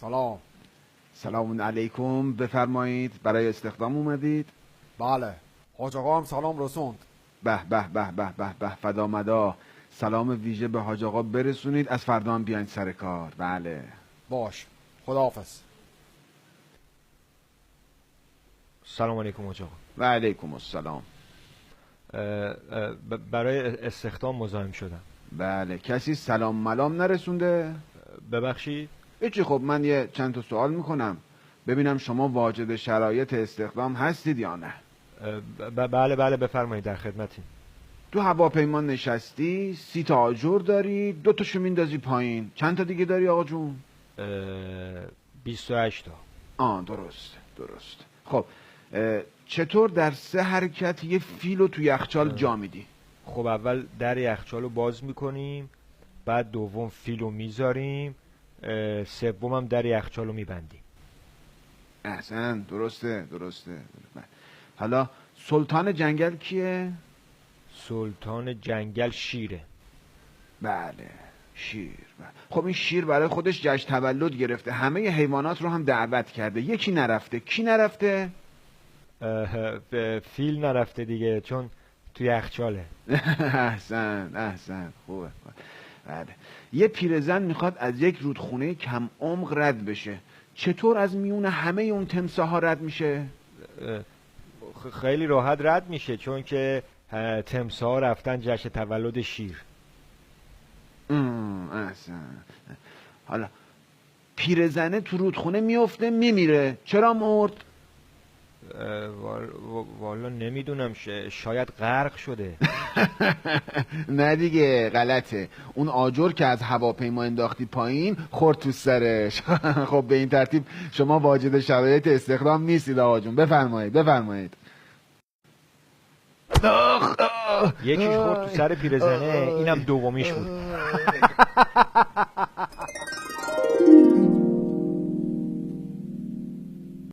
سلام. سلام علیکم، بفرمایید. برای استخدام اومدید؟ بله، حاج آقا هم سلام رسوند. به به به به به به، فدا مدا. سلام ویژه به حاج آقا برسونید، از فردا هم بیاین سر کار. بله باش، خداحافظ. سلام علیکم حاج آقا. و علیکم السلام. برای استخدام مزاحم شدم. بله، کسی سلام ملام نرسونده؟ ببخشید؟ هیچی. خب من یه چند تا سوال میکنم ببینم شما واجد شرایط استخدام هستید یا نه. بله بفرمایید، در خدمتیم. تو هواپیما نشستی، 30 تا آجر داری، 2 تاشو میندازی پایین. چند تا دیگه داری آقا جون؟ 28 تا. درست. خب چطور در 3 حرکت یه فیلو تو یخچال جا میدی؟ خب اول در یخچال رو باز میکنیم، بعد دوم فیلو میذاریم، سوم هم در یخچال رو میبندیم. احسن، درسته. حالا سلطان جنگل کیه؟ سلطان جنگل شیره. بله، شیر. بله. خب این شیر برای خودش جشن تولد گرفته، همه حیوانات رو هم دعوت کرده، یکی نرفته. کی نرفته؟ فیل نرفته دیگه، چون تو یخچاله. احسن، خوبه. بله. یه پیرزن میخواد از یک رودخونه کم عمق رد بشه، چطور از میون همه اون تمساها رد میشه؟ خیلی راحت رد میشه، چون که تمساها رفتن جشن تولد شیر. احسن. حالا پیرزنه تو رودخونه میفته میمیره، چرا مرد؟ والا نمیدونم، شاید غرق شده. نه دیگه، غلطه. اون آجر که از هواپیما انداختی پایین خورد تو سرش. خب به این ترتیب شما واجد شرایط استخدام نیستید آقا جون. بفرمایید. یکیش خورد تو سر پیرزنه، اینم دومیش بود.